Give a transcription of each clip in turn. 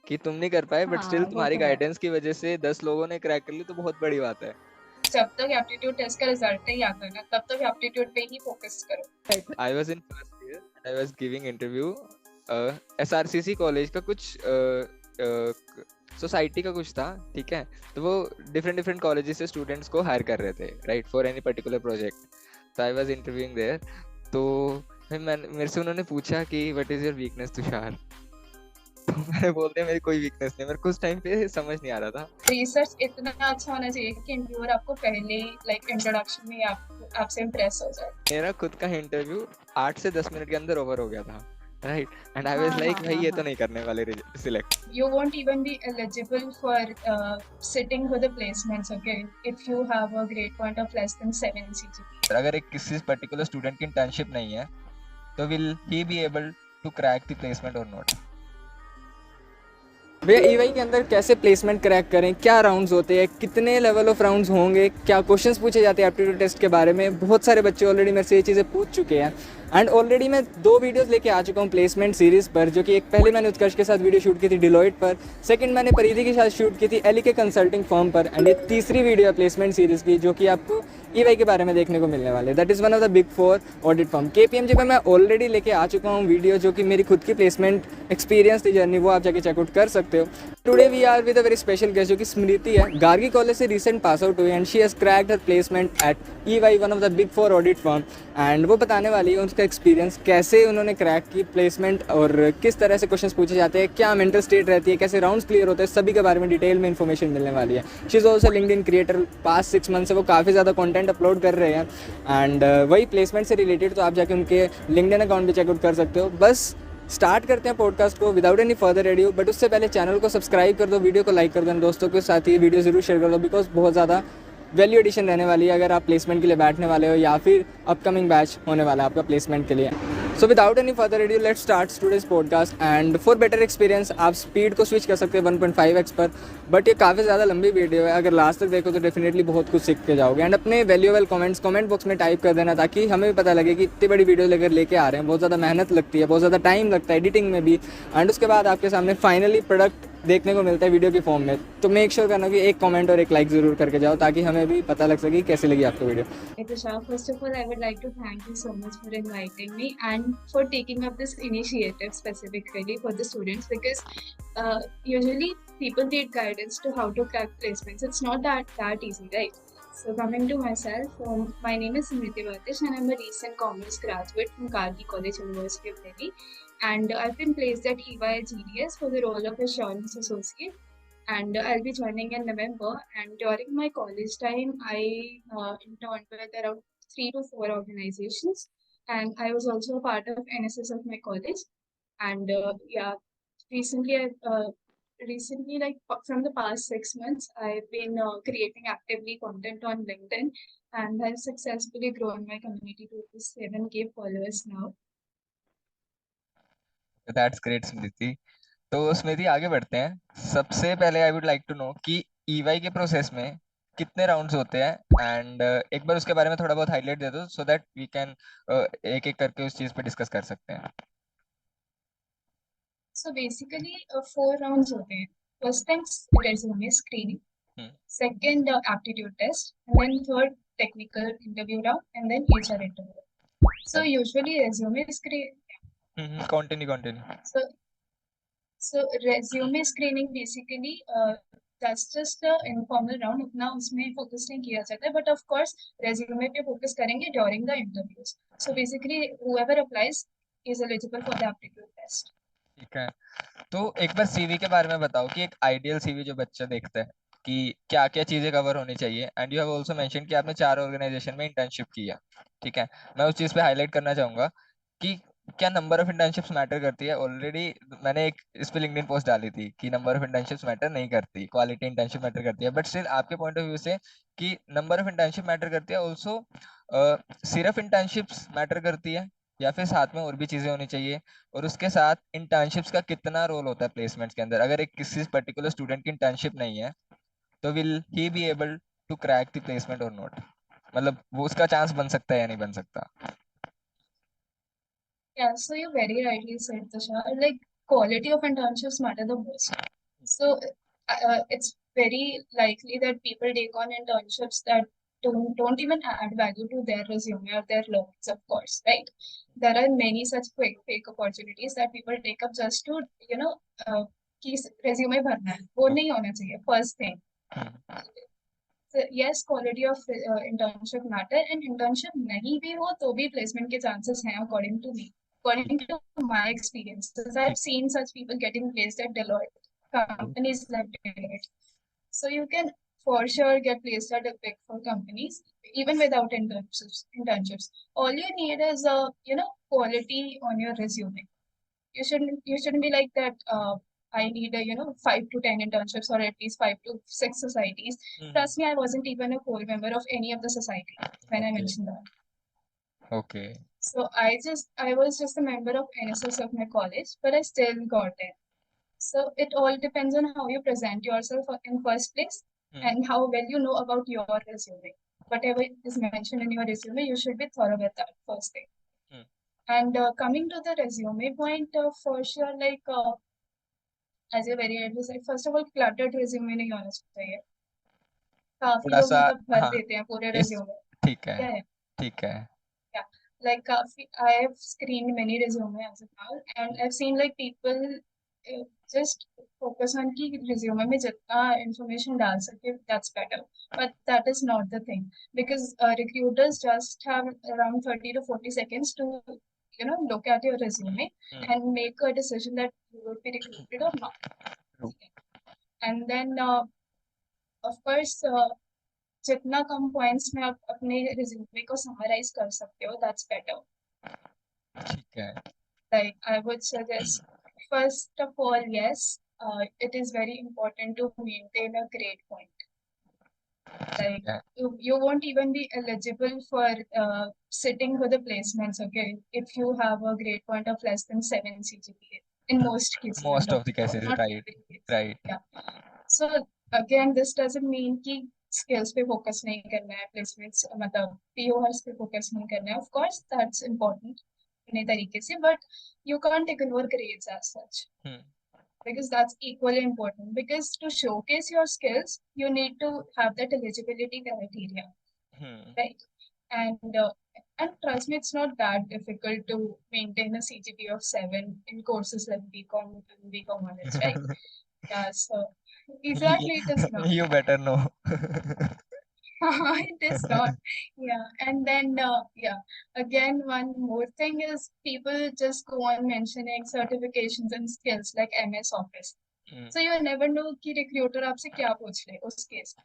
कि तुम नहीं कर पाए, बट स्टिल हाँ वो तुम्हारी तो है। गाइडेंस की वजह से 10 लोगों ने क्रैक कर ली, तो बहुत बड़ी बात है। जब तक एप्टीट्यूड टेस्ट का रिजल्ट नहीं आता ना, तब तक एप्टीट्यूड पे ही फोकस करो। I was in first year and I was giving interview. SRCC college का कुछ सोसाइटी का कुछ था, ठीक है। तो वो डिफरेंट डिफरेंट कॉलेजेस से स्टूडेंट्स को हायर कर रहे थे, right, for any particular project. तो आई वॉज इंटरव्यूइंग देयर। तो फिर मेरे से उन्होंने पूछा कि what is your weakness Tushar. तो मैंने बोल दिया मेरी कोई वीकनेस नहीं। मेरे को उस टाइम पे समझ नहीं आ रहा था। रिसर्च इतना अच्छा होना चाहिए कि इंटरव्यूअर आपको पहले ही लाइक इंट्रोडक्शन में ही आपसे इम्प्रेस हो जाए। मेरा खुद का इंटरव्यू 8 से 10 मिनट के अंदर ओवर हो गया था, राइट। एंड आई वाज हाँ लाइक हाँ भाई हाँ ये तो हाँ। नहीं करने वाले select. You won't even be eligible for sitting for the placements, okay, if you have a grade point of less than 7 CGPA. अगर एक किसी पर्टिकुलर स्टूडेंट की इंटर्नशिप नहीं है, तो will he be able to crack the placement or not. भैया EY के अंदर कैसे प्लेसमेंट क्रैक करें, क्या राउंड्स होते हैं, कितने लेवल ऑफ राउंड्स होंगे, क्या क्वेश्चंस पूछे जाते हैं एप्टीट्यूड टेस्ट के बारे में, बहुत सारे बच्चे ऑलरेडी मेरे से ये चीज़ें पूछ चुके हैं। एंड ऑलरेडी मैं 2 वीडियोस लेके आ चुका हूँ प्लेसमेंट सीरीज़ पर, जो कि एक पहले मैंने उत्कर्ष के साथ वीडियो शूट की थी डिलॉयट पर, सेकंड मैंने परिधि के साथ शूट की थी एली के कंसल्टिंग फॉर्म पर, एंड ये तीसरी वीडियो है प्लेसमेंट सीरीज़ की जो कि आपको ईवाई के बारे में देखने को मिलने वाले। That is one of the big 4 audit form. KPMG पर मैं ऑलरेडी लेके आ चुका हूँ वीडियो, जो कि मेरी खुद की प्लेसमेंट एक्सपीरियंस थी जर्नी, वो आप जाके चेकआउट कर सकते हो। Today we are with a very special guest जो कि स्मृति है, गार्गी कॉलेज से रिसेंट पास आउट हुई and she has cracked her placement at EY, one of the big 4 audit firm. And वो बताने वाली है उनका एक्सपीरियंस, कैसे उन्होंने क्रैक की प्लेसमेंट और किस तरह से क्वेश्चंस पूछे जाते हैं, क्या मेंटल स्टेट रहती है, कैसे राउंड्स क्लियर होते हैं, सभी के बारे में डिटेल में इन्फॉर्मेशन मिलने वाली है। She is also LinkedIn creator, past 6 month से वो काफ़ी ज़्यादा कंटेंट अपलोड कर रहे हैं। एंड वही प्लेसमेंट से रिलेटेड, तो आप जाके उनके लिंक्डइन अकाउंट भी चेकआउट कर सकते हो। बस स्टार्ट करते हैं पॉडकास्ट को without any further audio, but उससे पहले चैनल को सब्सक्राइब कर दो, वीडियो को लाइक कर दो, दोस्तों के साथ ये वीडियो ज़रूर शेयर कर दो, बिकॉज बहुत ज़्यादा वैल्यू एडिशन रहने वाली है अगर आप प्लेसमेंट के लिए बैठने वाले हो या फिर अपकमिंग बैच होने वाला है आपका प्लेसमेंट के लिए। So without any further audio let's start today's podcast. And for better experience आप स्पीड को स्विच कर सकते हैं 1.5x पर, बट ये काफ़ी ज़्यादा लंबी वीडियो है, अगर लास्ट तक देखो तो डेफिनेटली बहुत कुछ सीख के जाओगे। एंड अपने वैल्यूएबल कमेंट्स कमेंट बॉक्स में टाइप कर देना, ताकि हमें भी पता लगे कि इतनी बड़ी वीडियो लेके आ रहे हैं, बहुत ज़्यादा मेहनत लगती है, बहुत ज़्यादा टाइम लगता है एडिटिंग में भी, एंड उसके बाद आपके सामने फाइनली प्रोडक्ट देखने को मिलता है वीडियो की फॉर्म में। तो मेक श्योर करना कि एक कमेंट और एक लाइक ज़रूर करके जाओ, ताकि हमें भी पता लग सके कैसे लगी आपको video. Tushar, first of all, I would like to thank you so much for inviting me and for taking up this initiative specifically for the students, because usually people need guidance to how to crack placements. It's not that easy, right? So coming to myself, my name is Smriti Batish and I'm a recent commerce graduate from Gargi College, University of Delhi, and I've been placed at EY GDS for the role of assurance associate, and I'll be joining in November. And during my college time, I interned with around 3 to 4 organizations, and I was also a part of NSS of my college. And yeah, recently, like from the past 6 months, I've been creating actively content on LinkedIn, and I've successfully grown my community to 7K followers now. That's great Smriti. तो स्मृति आगे बढ़ते हैं। सबसे पहले I would like to know कि EY के process में कितने राउंड्स होते हैं, एंड एक बार उसके बारे में थोड़ा बहुत हाईलाइट दे दो, सो दैट वी कैन एक एक करके उस चीज पे डिस्कस कर सकते हैं। So basically, 4 rounds होते हैं. First time resume screening. Hmm. Second, aptitude test, and then third, technical interview round, and then HR interview. So usually resume screen. Continue continue. So resume screening basically that's just a informal round. उतना उसमें focus नहीं किया जाता है, but of course resume पे focus करेंगे during the interviews. So basically whoever applies is eligible for the aptitude test. ठीक है। तो एक बार सीवी के बारे में बताओ कि एक आइडियल सीवी जो बच्चा देखता है कि क्या क्या चीजें कवर होनी चाहिए। And you have also mention कि आपने 4 ऑर्गेनाइजेशन में इंटर्नशिप की है, ठीक है। मैं उस चीज पे हाईलाइट करना चाहूंगा कि क्या नंबर ऑफ इंटर्नशिप्स मैटर करती है। ऑलरेडी मैंने एक इस पे लिंक्डइन पोस्ट डाली थी कि नंबर ऑफ इंटर्नशिप्स मैटर नहीं करती, क्वालिटी इंटर्नशिप मैटर करती है, बट स्टिल आपके पॉइंट ऑफ व्यू से कि नंबर ऑफ इंटर्नशिप मैटर करती है ऑल्सो, सिर्फ इंटर्नशिप्स मैटर करती है या फिर साथ में और भी चीजें होनी चाहिए, और उसके साथ इंटर्नशिप्स का कितना रोल होता है प्लेसमेंट्स के अंदर। अगर एक किसी पर्टिकुलर स्टूडेंट की इंटर्नशिप नहीं है, तो will he be able to crack the placement or not, मतलब वो उसका चांस बन सकता है या नहीं बन सकता। Yeah, so you very rightly said, Tushar. Like quality of internships matter the most. So it's very likely that people take on internships that don't even add value to their resume or their learnings, of course, right? There are many such quick fake opportunities that people take up just to, you know, कि resume भरना है, वो नहीं होना चाहिए, first thing. So, yes, quality of internship matter, and internship नहीं भी हो तो भी placement के chances हैं, according to me. According to my experiences, I've seen such people getting placed at Deloitte, companies like Deloitte. So you can for sure get placed at a big four companies even without internships. Internships. All you need is a, you know, quality on your resume. You shouldn't be like that. I need a, you know, 5 to 10 internships or at least 5 to 6 societies. Trust me, I wasn't even a core member of any of the society when I mentioned that. Okay. So I was just a member of NSS of my college, but I still got in. So it all depends on how you present yourself in first place and how well you know about your resume. Whatever is mentioned in your resume, you should be thorough with that first thing. And coming to the resume point, for sure, like as you very rightly said, first of all, cluttered resume नहीं होना चाहिए. काफी थोड़ा लोग सा मतलब भर हाँ देते हैं पूरे इस resume. ठीक है Yeah, ठीक है yeah. Like I have screened many resume as of now, and I've seen like people just focus on कि resume में जितना information डाल सके, that's better. But that is not the thing, because recruiters just have around 30 to 40 seconds to, you know, look at your resume and make a decision that you will be recruited or not. True. And then of course जितना कम points में आप अपने resume को summarise कर सकते हो, that's better. ठीक है Like I would suggest, first of all, yes, it is very important to maintain a grade point. Like है you won't even be eligible for sitting for the placements, okay, if you have a grade point of less than 7 CGPA in most cases. most of the cases, not right every case. right Yeah. So again, this doesn't mean कि skills पे focus नहीं करना है, placements मतलब PORs पे focus नहीं करना है. Of course, that's important अपने तरीके से, but you can't ignore grades as such. Because that's equally important. Because to showcase your skills, you need to have that eligibility criteria, right? And trust me, it's not that difficult to maintain a CGPA of 7 in courses like BCom and BCom honors, right? Yeah, so exactly, it is not. you better know It is not. Yeah, and then yeah, again, one more thing is people just go on mentioning certifications and skills like MS Office. So you never know कि recruiter आपसे क्या पूछ ले उस case.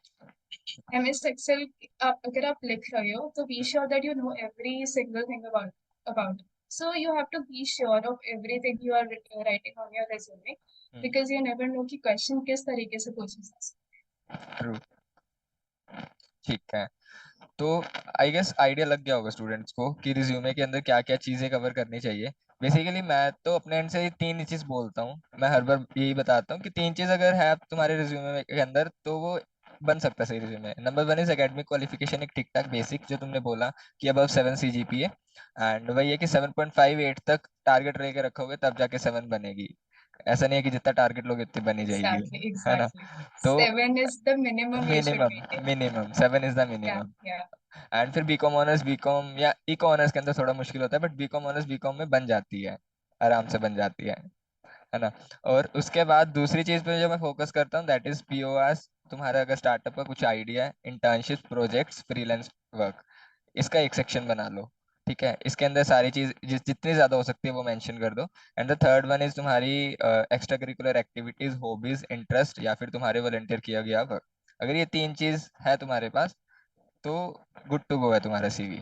MS Excel अगर आप लिख रहे हो तो be sure that you know every single thing about. So you have to be sure of everything you are writing on your resume, because you never know कि question किस तरीके से पूछे जा सकते. True. ठीक है तो आई गेस आइडिया लग गया होगा स्टूडेंट्स को कि रिज्यूमे के अंदर क्या क्या चीजें कवर करनी चाहिए. बेसिकली मैं तो अपने एंड से 3 चीज बोलता हूँ. मैं हर बार यही बताता हूँ कि 3 चीज अगर है तुम्हारे रिज्यूमे के अंदर तो वो बन सकता है सही resume. Number 1 is academic qualification, एक ठीक ठाक बेसिक जो तुमने बोला कि अबव 7 CGPA, एंड वही है कि 7.58 तक टारगेट लेके रखोगे तब जाके 7 बनेगी. ऐसा नहीं है कि जितना टारगेट लोगे उतनी बनी जाएगी, है ना. तो 7 is the minimum you should maintain. Minimum 7 is the minimum. And फिर बीकॉम ऑनर्स बीकॉम या इको ऑनर्स के अंदर थोड़ा मुश्किल होता है, बट बीकॉम ऑनर्स बीकॉम में बन जाती है, आराम से बन जाती है ना. और उसके बाद दूसरी चीज पे जो मैं फोकस करता हूँ दैट इज PORs. तुम्हारा अगर स्टार्टअप का कुछ आइडिया है, इंटर्नशिप, प्रोजेक्ट्स, फ्रीलांस वर्क, इसका एक सेक्शन बना लो. ठीक है, इसके अंदर सारी चीज जितनी ज्यादा हो सकती है वो मेंशन कर दो. And the third one is तुम्हारी extracurricular activities, hobbies, interest या फिर तुम्हारे वॉलंटियर किया गया वर्क. अगर ये 3 चीज है तुम्हारे पास तो गुड टू गो है तुम्हारा CV.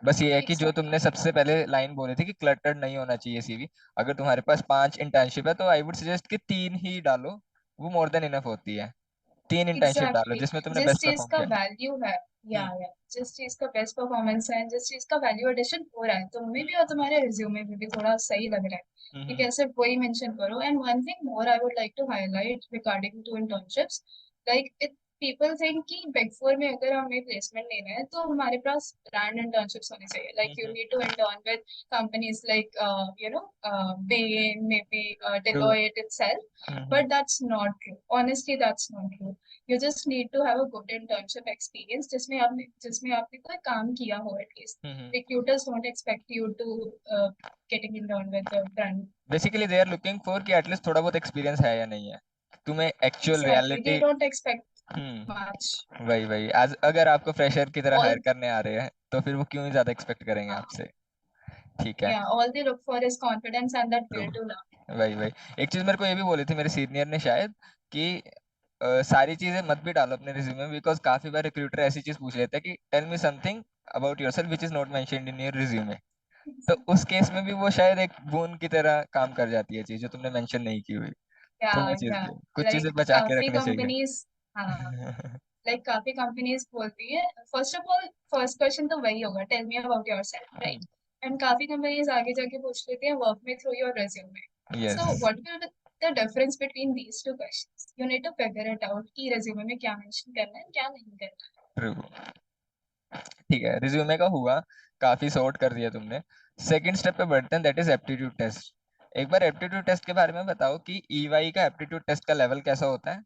बस ये है कि जो तुमने सबसे पहले लाइन बोली थी कि क्लटर्ड नहीं होना चाहिए CV. अगर तुम्हारे पास 5 इंटर्नशिप है तो आई वुड सजेस्ट कि 3 ही डालो, वो मोर देन इनफ होती है. 3 इंटर्नशिप डालो जिसमें तुमने जिस बेस्ट चीज परफॉर्म का किया. वैल्यू है, या जिस चीज का बेस्ट परफॉर्मेंस है, जिस चीज का वैल्यू एडिशन हो रहा है तुम में भी और तुम्हारे रिज्यूमे में भी थोड़ा सही लग रहा है, ठीक है, सिर्फ वही मेंशन करो. And one thing more I would like to highlight regarding to internships, like people think कि Big Four में अगर हमें placement लेना है तो हमारे पास brand internships होने चाहिए. Like you need to intern with companies like Bain, maybe True. Deloitte itself. But that's not true. Honestly, that's not true. You just need to have a good internship experience जिसमें आपने कोई काम किया हो at least. Recruiters don't expect you to getting intern with the brand. Basically they are looking for कि at least थोड़ा बहुत experience है या नहीं है, तुम्हें actual Exactly. Reality. They don't expect hmm much. वही आज अगर आपको फ्रेशर की तरह All हायर करने आ रहे हैं तो फिर वो क्यों ही ज्यादा एक्सपेक्ट करेंगे हाँ, आपसे। ठीक है। yeah, all they look for is confidence and that true. will to learn. वही एक चीज मेरे को ये भी बोली थी मेरे सीनियर ने शायद कि सारी चीजें मत भी डालो अपने रिज्यूमे में, बिकॉज काफी बार रिक्रूटर ऐसी चीज पूछ लेता है कि tell me something about yourself which is not mentioned in your resume. तो उस केस में भी वो शायद एक बोन की तरह काम कर जाती है चीज जो तुमने मेंशन नहीं की हुई। तो वो चीज Yeah. भी कुछ चीजें Like बचा के काफी रखनी चाहिए। companies हाँ like काफी companies बोलती है first of all first question तो वही होगा tell me about yourself right and काफी companies आगे जाके पूछ लेती हैं work me through your resume. Yes. So what will be the difference between these two questions? You need to figure it out कि resume में क्या mention करना है क्या नहीं करना है. ट्रू। ठीक है, रिज्यूमे का हुआ, काफी सॉर्ट कर दिया तुमने। सेकंड स्टेप पे बढ़ते हैं, दैट इज एप्टीट्यूड टेस्ट। एक बार एप्टीट्यूड टेस्ट के बारे में बताओ कि ईवाई का एप्टीट्यूड टेस्ट का लेवल कैसा होता है,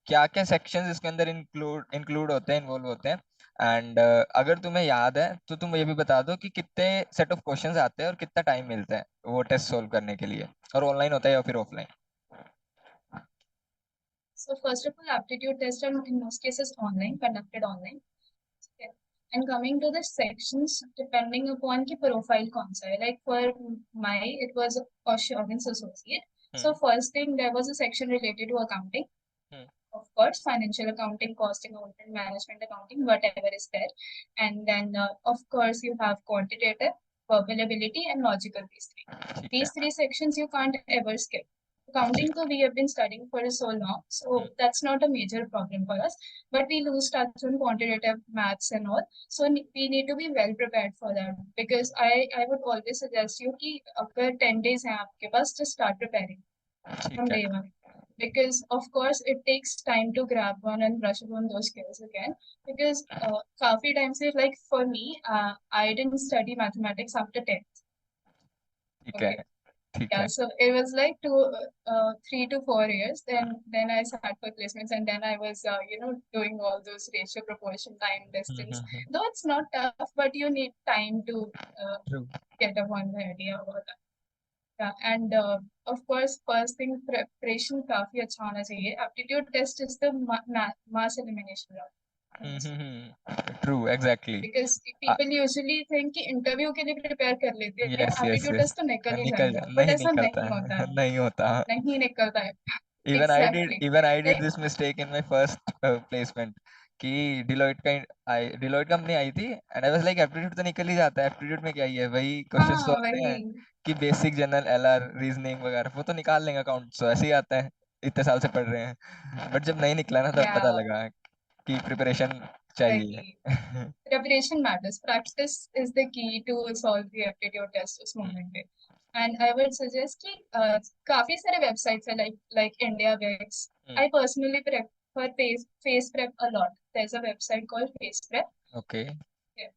क्या क्या सेक्शंस इसके अंदर इंक्लूड होते हैं, इन्वॉल्व होते हैं। एंड अगर तुम्हें याद है तो तुम ये भी बता दो कि कितने सेट ऑफ क्वेश्चंस आते हैं और कितना टाइम मिलता है वो टेस्ट सोल्व करने के लिए, और ऑनलाइन होता है या फिर offline. So first of all aptitude test are in most cases online conducted online. Okay. And coming to the sections, depending upon the profile कौन सा है, like for my it was assurance associate. So first thing there was a section related to accounting. Of course, financial accounting, costing, accounting, management accounting, whatever is there. And then of course you have quantitative, verbal ability, and logical reasoning. ठीक है। These three sections you can't ever skip. Accounting though we have been studying for so long, so that's not a major problem for us. But we lose touch on quantitative maths and all, so we need to be well prepared for that. Because I would always suggest you कि अगर 10 days हैं आपके पास, just start preparing ठीक from है। day one. Because of course it takes time to grab on and brush up on those skills again. Because काफी time से like for me, I didn't study mathematics after 10th. ठीक है। Okay. ठीक Yeah, है। so it was like 3 to 4 years. Then I sat for placements, and then I was doing all those ratio, proportion, time, distance. Though it's not tough, but you need time to true. get up on the idea about that. Yeah, and of course, first thing preparation काफी अच्छा होना चाहिए. Aptitude test is the mass elimination round. True exactly. Because people usually think कि interview के लिए prepare कर लेते हैं, yes yes aptitude yes. test तो निकल ही निकल जाएगा, but नहीं ऐसा निकलता नहीं होता है. नहीं होता। नहीं निकलता है. even Exactly. I did Like this mistake in my first placement कि डिलॉयट कंपनी आई थी and I was like aptitude तो निकल ही जाता है, एप्टीट्यूड में क्या ही है, वही क्वेश्चंस तो हाँ आते हैं वही. कि बेसिक जनरल एलआर रीजनिंग वगैरह वो तो निकाल लेंगे, अकाउंट तो ऐसे ही आता है, इतने साल से पढ़ रहे हैं। बट जब नहीं निकला ना तब पता Yeah, लगा कि प्रिपरेशन चाहिए। वही. Preparation matters. Practice is the key to solve the aptitude test उस moment पे. And I would suggest कि काफी सारे websites है like India Vex. I personally prefer Face Prep a lot. There's a website called Face Prep. Okay. Yeah.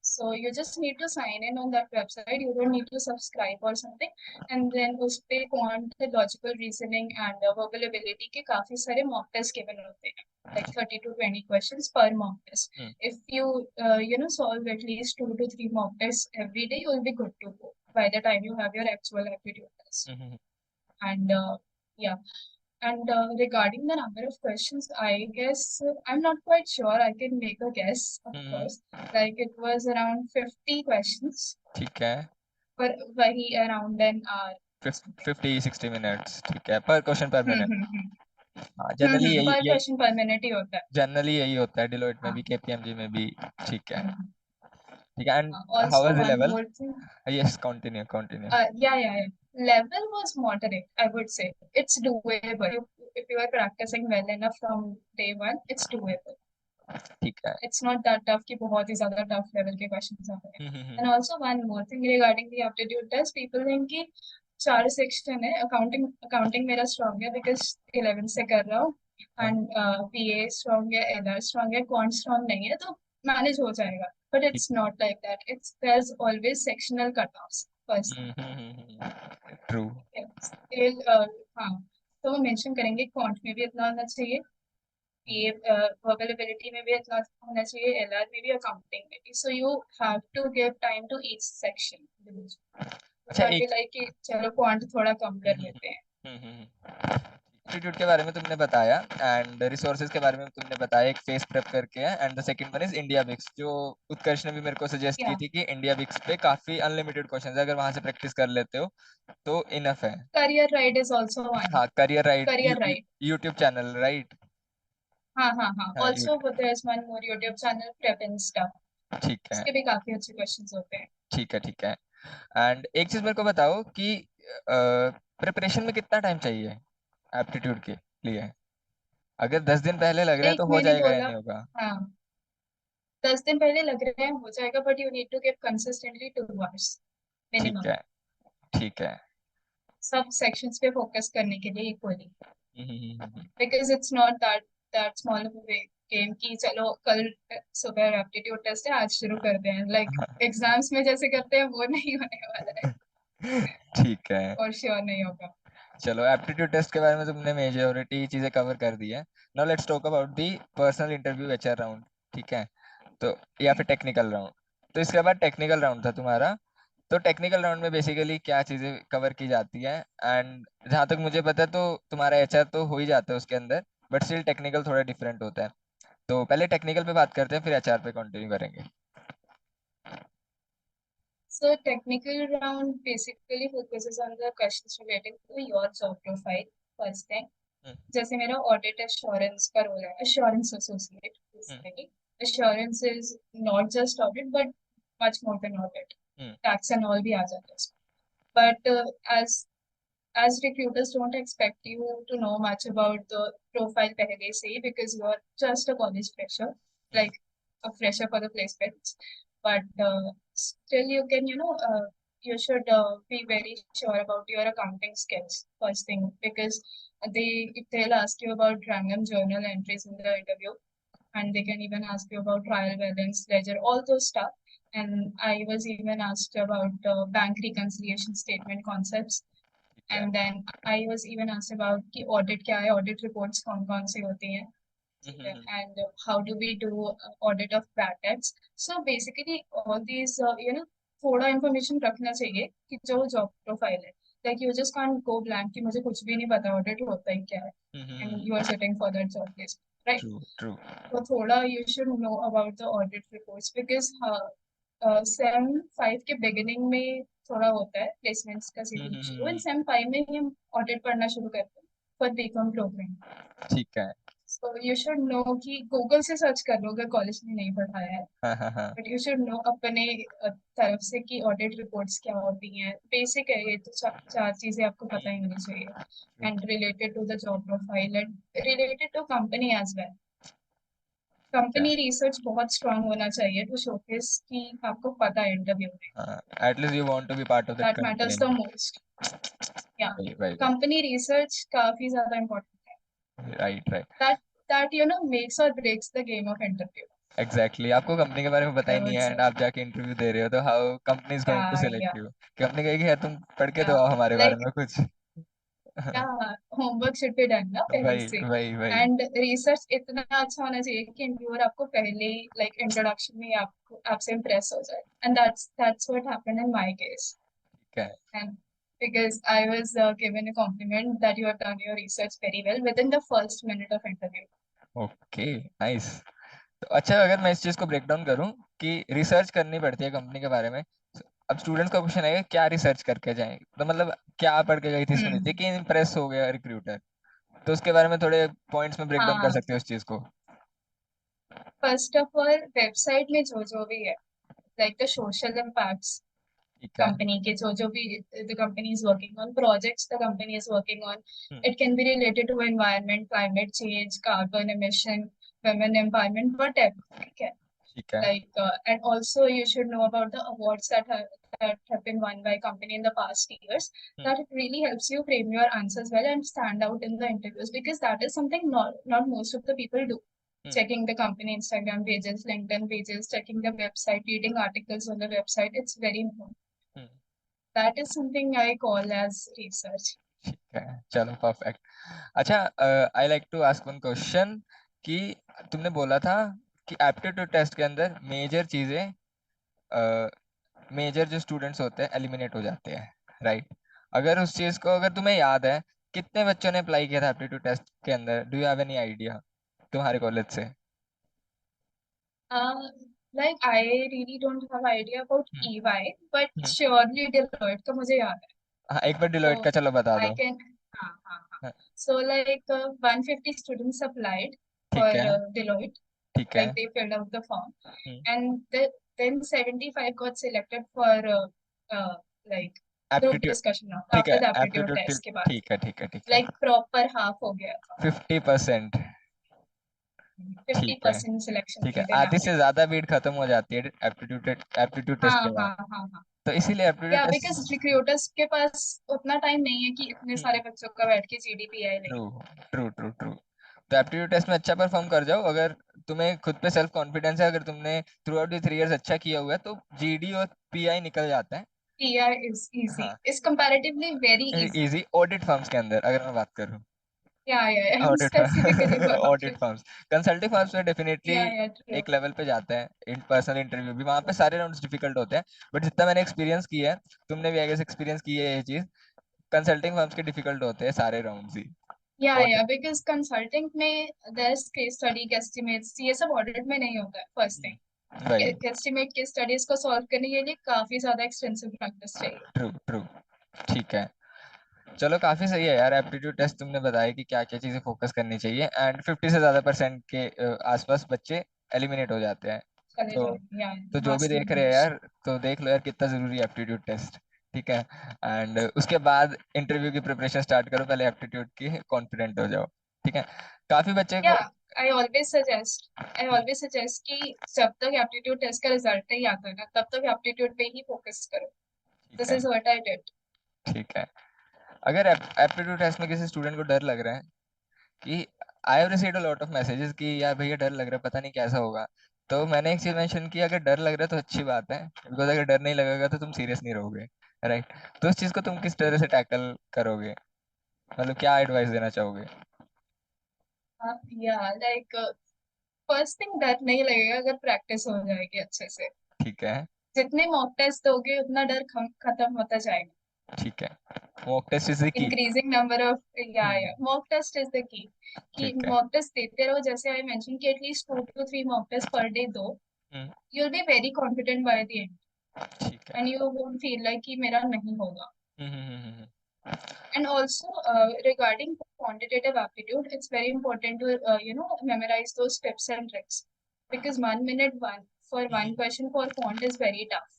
So you just need to sign in on that website. You don't need to subscribe or something. And then उस पे quant, logical reasoning and verbal ability के काफी सारे mock tests given होते हैं. Like 30 to 20 questions per mock test. If you solve at least 2 to 3 mock tests every day, you'll be good to go by the time you have your actual aptitude test. And yeah. And regarding the number of questions, I guess I'm not quite sure. I can make a guess, of course. Like it was around 50 questions, ठीक है। but वही around an hour. 50-60 minutes, ठीक है, पर question पर minute. हम्म. हाँ generally यही पर यही क्वेश्चन पर मिनट ही होता है. जनरली यही होता है, डिलॉयट में हाँ. भी केपीएमजी में भी। ठीक है। ठीक है। And how Also, was the one level? more thing. Yes continue. Yeah. Level was moderate, I would say. It's doable. If you are practicing well enough from day one, it's doable. ठीक है। It's not that tough कि बहुत ही ज़्यादा tough level के questions आ रहे हैं. हम्म। And also one more thing regarding the aptitude test, people think कि चार सेक्शन है। अकाउंटिंग मेरा स्ट्रांग है बिकॉज 11 से कर रहा हूँ। हाँ। एंड पीए स्ट्रांग है, एलआर स्ट्रांग है, क्वांट स्ट्रांग नहीं है, तो मैनेज हो जाएगा। बट ठीक। It's not like that, it's there is always sectional cut offs first. True. हाँ, तो वो मेंशन करेंगे क्वांट में भी इतना होना चाहिए, ये वर्बल में भी इतना होना चाहिए, एलआर में भी, अकाउंटिंग में भी। So you have to give time to each section. अच्छा बी एक लाइक कि चलो क्वांट थोड़ा कम कर लेते हैं। इंस्टीट्यूट के बारे में तुमने बताया एंड रिसोर्सेज के बारे में तुमने बताया, एक फेस प्रेप करके है and the second one is IndiaBix, जो उत्कर्ष ने भी मेरे को सजेस्ट की या थी कि इंडिया बिक्स पे काफी अनलिमिटेड क्वेश्चंस है, अगर वहां से प्रैक्टिस कर लेते हो तो इनफ है। Career right is also one. हाँ career right, career right, YouTube channel right. हाँ हाँ हाँ, हाँ also there is one more YouTube channel, prep and stuff. ठीक है उसके भी काफी अच्छे क्वेश्चंस होते हैं। ठीक है ठीक है। एंड एक चीज मेरे को बताओ कि प्रिपरेशन में कितना टाइम चाहिए एप्टीट्यूड के लिए? अगर 10 दिन पहले लग रहे हैं लाइक तो हो मैंने जाएगा या बोला, नहीं होगा? हाँ, 10 दिन पहले लग रहे हैं हो जाएगा, but you need to give consistently 2 hours ठीक मिनिमम, है ठीक है। सब सेक्शंस पे फोकस करने के लिए equally. Hmm. Because it's not that small of a game कि चलो कल सुबह एप्टीट्यूड टेस्ट है आज शुरू करते हैं, लाइक एग्जाम्स में जैसे करते हैं वो नहीं होने वाला है, ठीक है। और श्योर नहीं होगा। चलो एप्टीट्यूड टेस्ट के बारे में तुमने मेजोरिटी चीजें कवर कर दी है। Now let's talk about the personal interview HR round. ठीक है, तो या फिर टेक्निकल राउंड। तो इसके बाद टेक्निकल राउंड था तुम्हारा। तो टेक्निकल राउंड में बेसिकली क्या चीजें कवर की जाती है? एंड जहां तक मुझे पता है तो तुम्हारा एचआर तो हो ही जाता है उसके अंदर, बट स्टिल टेक्निकल थोड़ा डिफरेंट होता है। तो पहले टेक्निकल पे बात करते हैं फिर एचआर पे कंटिन्यू करेंगे। So technical round basically focuses on the questions related to your job profile first thing. हम्म जैसे मेरा ऑडिट एश्योरेंस का रोल है, assurance associate hmm basically. Assurance is not just audit but much more than audit, hmm tax and all भी आ जाता है उसमें। But as recruiters don't expect you to know much about the profile pehle se hi, because you're just a college fresher, hmm like a fresher for the placements. But still you can, you should be very sure about your accounting skills first thing, because they'll ask you about random journal entries in the interview, and they can even ask you about trial balance, ledger, all those stuff. And I was even asked about bank reconciliation statement concepts. ठीक है। And then I was even asked about कि audit क्या है, audit reports कौन कौन सी होती हैं, ठीक है, hmm and how do we do audit of bad debts. So basically all these थोड़ा इन्फॉर्मेशन रखना चाहिए कि जो जॉब प्रोफाइल है, like you just can't go blank कि मुझे कुछ भी नहीं पता ऑडिट होता ही क्या है, and you are sitting for that job place, right. True true. तो थोड़ा you should know about the audit reports, because same 5 के बिगिनिंग में थोड़ा होता है प्लेसमेंट्स का सीरीज शुरू, एंड सेम 5 में ही हम ऑडिट पढ़ना शुरू करते हैं फॉर बीकॉम प्रोग्राम। ठीक है। सो यू शुड नो कि गूगल से सर्च कर लो अगर कॉलेज में नहीं पढ़ाया है, हाँ हाँ हाँ। बट यू शुड नो अपने तरफ से कि ऑडिट रिपोर्ट्स क्या होती हैं। बेसिक है ये तो, चार चीजें आपको पता ही होनी चाहिए, and related to the job profile and related to company as well. Company research बहुत स्ट्रांग होना चाहिए टू शोकेस कि आपको पता है इंटरव्यू में, हाँ at least you want to be part of that that matters company. The most. या वही वही वही। कंपनी रिसर्च काफी ज्यादा इम्पोर्टेंट है, right right. That that makes और breaks the game of interview, exactly, आपको कंपनी के बारे में पता ही आई नहीं वुड है से। एंड आप जाके इंटरव्यू दे रहे हो, तो how company is going to या सिलेक्ट यू? कंपनी कहेगी यार तुम पढ़ के या तो आओ हमारे बारे लाइक, में कुछ। या होमवर्क शुड बी डन ना पहले वही से। वही वही। एंड रिसर्च इतना अच्छा होना चाहिए कि इंटरव्यूअर आपको पहले ही लाइक इंट्रोडक्शन में ही आपको आपसे इम्प्रेस हो जाए, and that's what happened in my case. ठीक है। And because I was given a compliment that you have done your research very well within the first minute of interview. Okay nice. तो अच्छा, अगर मैं इस चीज को ब्रेक डाउन करूं कि रिसर्च करनी पड़ती है कंपनी के बारे में, अब स्टूडेंट्स का क्वेश्चन है कि क्या रिसर्च करके जाएं, तो मतलब क्या पढ़ के गई थी सुनीति Hmm. कि इम्प्रेस हो गया रिक्रूटर? तो उसके बारे में थोड़े पॉइंट्स में ब्रेक डाउन कर हाँ, सकते हो इस चीज को? फर्स्ट ऑफ ऑल वेबसाइट में जो भी है, लाइक द सोशल इम्पैक्ट्स ठीक है। कंपनी के, जो भी the company is working on, projects the company is working on, hmm it can be related to environment, climate change, carbon emission, women empowerment, whatever, ठीक है। ठीक है। And also you should know about the awards that have been won by company in the past years. Hmm, That it really helps you frame your answers well and stand out in the interviews, because that is something not most of the people do. Hmm, Checking the company Instagram pages, LinkedIn pages, checking the website, reading articles on the website, it's very important. Hmm, That is something I call as research. ठीक है, चलो perfect. अच्छा, I like to ask one question कि तुमने बोला था कि aptitude test के अंदर मेजर चीजें, मेजर जो स्टूडेंट्स होते हैं एलिमिनेट हो जाते हैं, राइट? अगर उस चीज को अगर तुम्हें याद है, कितने बच्चों ने अप्लाई किया था एप्टीट्यूड टेस्ट के अंदर? Do you have any idea तुम्हारे कॉलेज से? Uh, like I really don't have idea about hmm, EY, but hmm, surely Deloitte का मुझे याद है. हाँ, एक बार डिलॉयट का So चलो बता I दो। can, हाँ. हाँ, So like 150 students applied for ठीक है, Deloitte, ठीक है। like they filled out the form, hmm, and then 75 got selected for like group aptitude, discussion now ठीक है, after the aptitude aptitude test के बाद, ठीक है, ठीक है, ठीक है। like proper half हो गया था. 50%। फिफ्टी ठीक है, परसेंट सिलेक्शन ठीक है, के थे आधी now. से ज्यादा भीड़ खत्म हो जाती है एप्टीट्यूड एप्टीट्यूड टेस्ट के बाद। हाँ. तो इसीलिए एप्टीट्यूड या बिकॉज टेस्ट। रिक्रूटर्स के पास उतना टाइम नहीं है कि इतने सारे बच्चों का बैठ के जीडीपीआई ट्रू, लें. ट्रू। तो एप्टीट्यूड टेस्ट में अच्छा परफॉर्म कर जाओ, अगर तुम्हें खुद पे सेल्फ कॉन्फिडेंस है, अगर तुमने थ्रू आउट द 3 इयर्स अच्छा किया हुआ है, तो जीडी और पीआई निकल जाता है। पीआर इज इजी, हाँ, is comparatively very easy. Easy audit firms के अंदर अगर मैं बात करूँ, या audit specifically for audit audit. Firms, consulting firms में डेफिनेटली या ट्रू. एक लेवल पे जाता है। इन पर्सनल इंटरव्यू भी वहां पे सारे राउंड्स डिफिकल्ट होते हैं, बट जितना मैंने एक्सपीरियंस किया है, तुमने भी आई गेस एक्सपीरियंस की है ये चीज, कंसल्टिंग फर्म्स के डिफिकल्ट होते हैं सारे राउंड्स ही। या ऑडिट, बिकॉज कंसल्टिंग में there's केस स्टडी, एस्टिमेट्स, ये सब ऑडिट में नहीं होता है. फर्स्ट वही, थिंग, एस्टिमेट के स्टडीज को सॉल्व करने के लिए काफी ज्यादा एक्सटेंसिव प्रैक्टिस चाहिए. ट्रू। ठीक है, चलो काफी सही है यार। एप्टीट्यूड टेस्ट तुमने बताया कि क्या क्या चीजें फोकस करनी चाहिए, एंड 50 से ज्यादा परसेंट के आसपास बच्चे एलिमिनेट हो जाते हैं। चले तो जाओ. या तो जो भी मास देख रहे हैं रिव्यूज. यार, तो देख लो यार कितना जरूरी है एप्टीट्यूड टेस्ट। ठीक है, एंड उसके बाद इंटरव्यू की प्रिपरेशन स्टार्ट करो, पहले एप्टीट्यूड की कॉन्फिडेंट हो जाओ। ठीक है, काफी बच्चे को। Yeah, I always suggest कि जब तक एप्टीट्यूड टेस्ट का रिजल्ट नहीं आता है ना, तब तक एप्टीट्यूड पे ही फोकस करो. ठीक दिस है, इज व्हाट आई डिड. ठीक है। अगर एप्टीट्यूड टेस्ट में किसी स्टूडेंट को डर लग रहा है कि I have received a lot of messages कि यार भैया डर लग रहा है, पता नहीं कैसा होगा, तो मैंने एक चीज मेंशन की, अगर डर लग रहा है तो अच्छी बात है, बिकॉज अगर डर नहीं लगेगा तो तुम सीरियस नहीं रहोगे, राइट? तो उस चीज को तुम किस तरह से टैकल करोगे, मतलब क्या एडवाइस देना चाहोगे? या लाइक फर्स्ट थिंग, डर नहीं लगेगा अगर प्रैक्टिस हो जाएगी अच्छे से. ठीक है, जितने मॉक टेस्ट दोगे उतना डर खत्म होता जाएगा. ठीक है, mock test is the key. Increasing number of, या hmm, mock test is the key. कि ठीक है। मॉक टेस्ट देते रहो, जैसे आई मेंशन कि at least 2 to 3 mock test per day दो. Hmm, you will be very confident by the end, ठीक है। And you won't feel like कि मेरा नहीं होगा. Hmm, hmm, hmm, And also, regarding quantitative aptitude, it's very important to memorize those tips and tricks, because 1 minute one for one question for quant is very tough.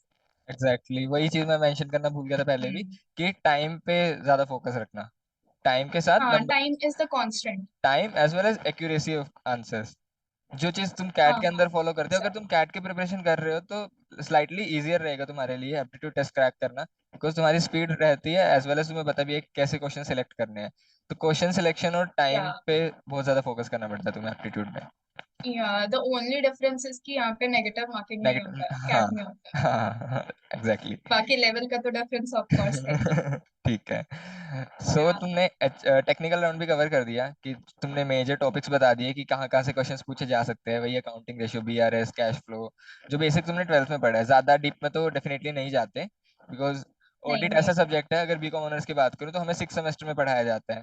Exactly वही चीज मैं mention करना भूल गया था पहले भी, Hmm. कि टाइम पे ज्यादा फोकस रखना, टाइम के साथ हाँ, number, time is the constant. Time as well as accuracy of answers. जो चीज तुम कैट के हाँ, अंदर फॉलो करते हो, अगर तुम exactly. कैट की प्रिपरेशन कर रहे हो तो स्लाइटली इजियर रहेगा तुम्हारे लिए एप्टीट्यूड टेस्ट क्रैक करना, बिकॉज तुम्हारी स्पीड रहती है, एज वेल एज तुम्हें पता भी है कि कैसे क्वेश्चन सिलेक्ट करने हैं। तो क्वेश्चन सिलेक्शन और टाइम Yeah, पे बहुत ज्यादा फोकस करना पड़ता है तुम्हें एप्टीट्यूड में। yeah. The only difference is कि यहाँ पे negative marking नहीं नेगेटिव, होता है, हाँ, cap में होता है. हाँ, एग्जैक्टली। बाकी लेवल का तो डिफरेंस ऑफ कोर्स है ही. ठीक है, सो Yeah. तुमने टेक्निकल राउंड भी कवर कर दिया कि तुमने मेजर टॉपिक्स बता दिए कि कहाँ कहाँ से क्वेश्चंस पूछे जा सकते हैं, वही accounting ratio, BRS, cash flow, जो बेसिक तुमने 12th में पढ़ा है। ज्यादा डीप में तो डेफिनेटली नहीं जाते, बिकॉज नहीं ऑडिट नहीं. ऐसा सब्जेक्ट है, अगर बीकॉम ऑनर्स की बात करूँ तो हमें 6 सेमेस्टर में पढ़ाया जाता है,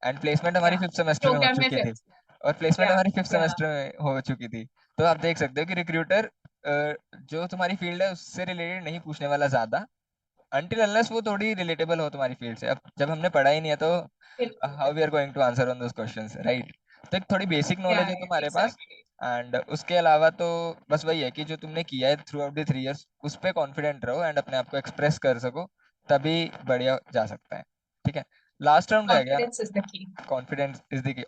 एंड प्लेसमेंट हमारी Yeah. 5th सेमेस्टर में हो प्रोग्राम में चुकी थी, फिफ्थ. और प्लेसमेंट Yeah. हमारी फिफ्थ Yeah. सेमेस्टर में हो चुकी थी। तो आप देख सकते हो कि रिक्रूटर जो तुम्हारी फील्ड है उससे रिलेटेड नहीं पूछने वाला ज्यादा, अनटिल अनलेस वो थोड़ी रिलेटेबल हो तुम्हारी फील्ड से। अब जब हमने पढ़ा ही नहीं है तो बिल्कुल. How we are going to answer on those questions, right? तो एक थोड़ी बेसिक Yeah. नॉलेज है Yeah. तुम्हारे पास, Exactly. एंड उसके अलावा तो बस वही है कि जो तुमने किया है थ्रू आउट द 3 इयर्स उस पे कॉन्फिडेंट रहो एंड अपने आप को एक्सप्रेस कर सको, तभी बढ़िया जा सकता है। ठीक है, लास्ट राउंड रह गया। Confidence is the key. Confidence is the की,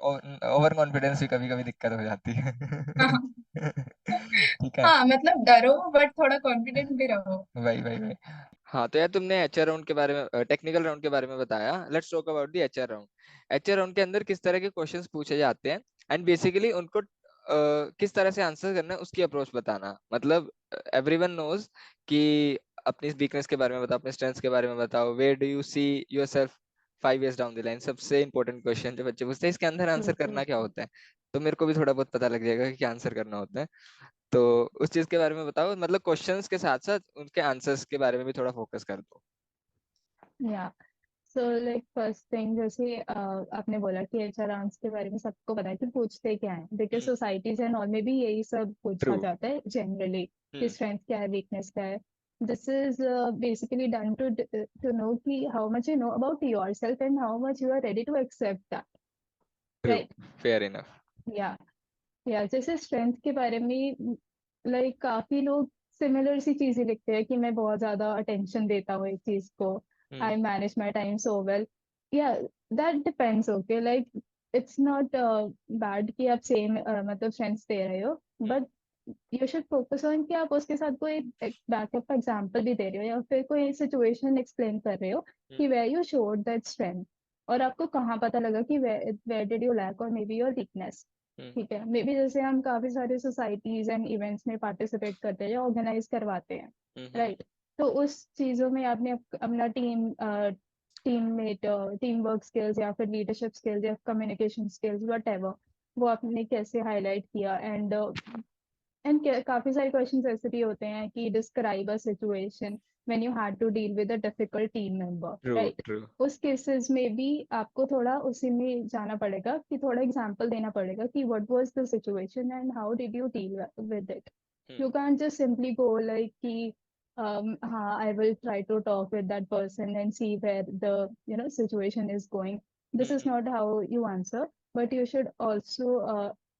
ओवर कॉन्फिडेंस भी कभी कभी दिक्कत हो जाती है। ठीक है, हाँ मतलब डरो बट थोड़ा कॉन्फिडेंट भी रहो। वही वही वही। हाँ, तो यार तुमने एचआर राउंड के बारे में, टेक्निकल राउंड के बारे में बताया। Let's talk about the HR round. HR round के अंदर किस तरह के क्वेश्चंस पूछे जाते हैं एंड बेसिकली उनको किस तरह से आंसर करना है उसकी अप्रोच बताना। मतलब एवरीवन नोज कि अपनी वीकनेस के बारे में बताओ, अपने स्ट्रेंथ्स के बारे में बताओ, where do you see yourself 5 years down the line. सबसे इंपॉर्टेंट क्वेश्चन जो बच्चे पूछते हैं, इसके अंदर आंसर करना क्या होता है। तो मेरे को भी थोड़ा बहुत पता लग जाएगा कि क्या आंसर करना होता है। तो उस चीज के बारे में बताओ, मतलब क्वेश्चंस के साथ साथ उनके आंसर्स के बारे में भी थोड़ा फोकस कर दो। या सो लाइक फर्स्ट थिंग, जैसे आपने बोला कि एचआर राउंड्स के बारे में सबको पता है कि पूछते क्या है, बिकॉज सोसाइटीज एंड ऑल में भी यही सब पूछा ट्रू। जाता है जनरली कि स्ट्रेंथ क्या है, वीकनेस क्या है. This is basically done to know कि how much you know about yourself and how much you are ready to accept that, true, right. Fair enough. या जैसे स्ट्रेंथ के बारे में लाइक काफी लोग सिमिलर सी चीजें लिखते हैं कि मैं बहुत ज्यादा अटेंशन देता हूँ एक चीज को, I manage my time so well. या that depends. Okay, like it's not bad कि आप सेम मतलब स्ट्रेंथ्स दे रहे हो, but you should focus on कि आप उसके साथ कोई बैकअप का एग्जाम्पल भी दे रहे हो या फिर कोई सिचुएशन एक्सप्लेन कर रहे हो कि where you showed that strength, और आपको कहाँ पता लगा कि वेयर डिड यू लैक और मे बी योर वीकनेस. ठीक है, मे बी जैसे हम काफी सारे सोसाइटीज एंड इवेंट्स में पार्टिसिपेट करते हैं या ऑर्गेनाइज करवाते हैं, राइट. तो उस चीजों में आपने अपना टीममेट टीम वर्क स्किल्स या फिर लीडरशिप स्किल्स या कम्युनिकेशन स्किल्स व्हाटएवर, वो आपने कैसे हाईलाइट किया. एंड काफी सारे क्वेश्चंस ऐसे भी होते हैं कि describe a situation when you had to deal with a difficult team member, true right. True. उस केसेस में भी आपको थोड़ा उसी में जाना पड़ेगा कि थोड़ा एग्जांपल देना पड़ेगा कि what was the situation and how did you deal with it. You can just simply go like कि हाँ, I will try to talk with that person and see where the situation is going. This is not how you answer, but you should also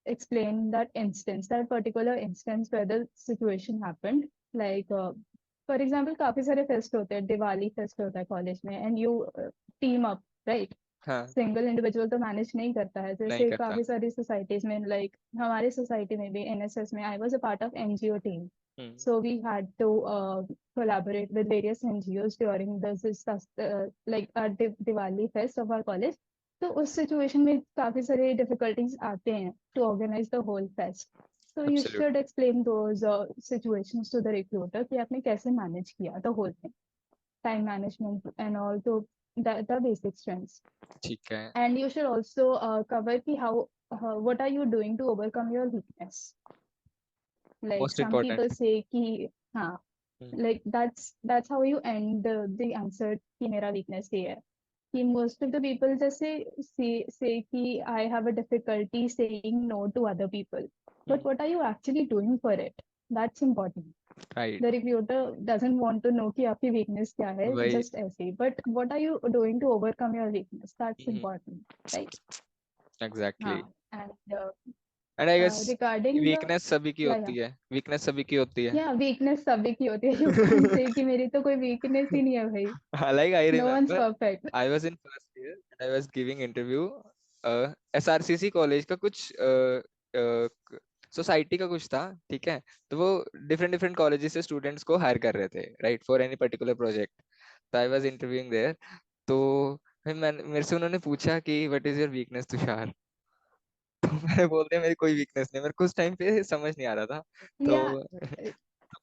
explain that particular instance where the situation happened. Like, for example, काफी सारे fest होते हैं, Diwali fest होता है college में, and you team up, right. हाँ, single individual तो manage नहीं करता है. नहीं जैसे करता। काफी सारी सोसाइटीज में, लाइक हमारे सोसाइटी में भी एनएसएस में I was a part of NGO team. So we had to collaborate with various NGOs during Diwali fest of our college. तो उस सिचुएशन में काफी सारे डिफिकल्टीज आते हैं to organise the whole fest. So you Absolute. should explain those situations to the recruiter कि आपने कैसे मैनेज किया the whole thing, time management and all, to the basic strengths. ठीक है। And you should also cover कि what are you doing to overcome your weakness. Like most some important. people say कि हाँ, like that's how you end the answer कि मेरा weakness ये है. कि most of the people जैसे say कि I have a difficulty saying no to other people, but what are you actually doing for it? That's important. Right, The recruiter doesn't want to know कि आपकी weakness क्या है, वही। just ऐसे, but what are you doing to overcome your weakness? That's important, right? Exactly. हाँ. And and I guess regarding weakness सभी की yeah, होती है, वीकनेस सभी की होती है। या वीकनेस सभी की होती है. यू कैन से कि मेरी तो कोई वीकनेस ही नहीं है भाई. Like I know once remember perfect. I was in first year and I was giving interview SRCC college का कुछ सोसाइटी का कुछ था, ठीक है। तो वो डिफरेंट डिफरेंट कॉलेजेस से स्टूडेंट्स को हायर कर रहे थे, right, for any particular project. तो आई वाज इंटरव्यूइंग देयर। तो फिर मेरे से उन्होंने पूछा कि what is your weakness Tushar. तो मैंने बोल दिया मेरी कोई वीकनेस नहीं। मेरे को उस टाइम पे समझ नहीं आ रहा था। या तो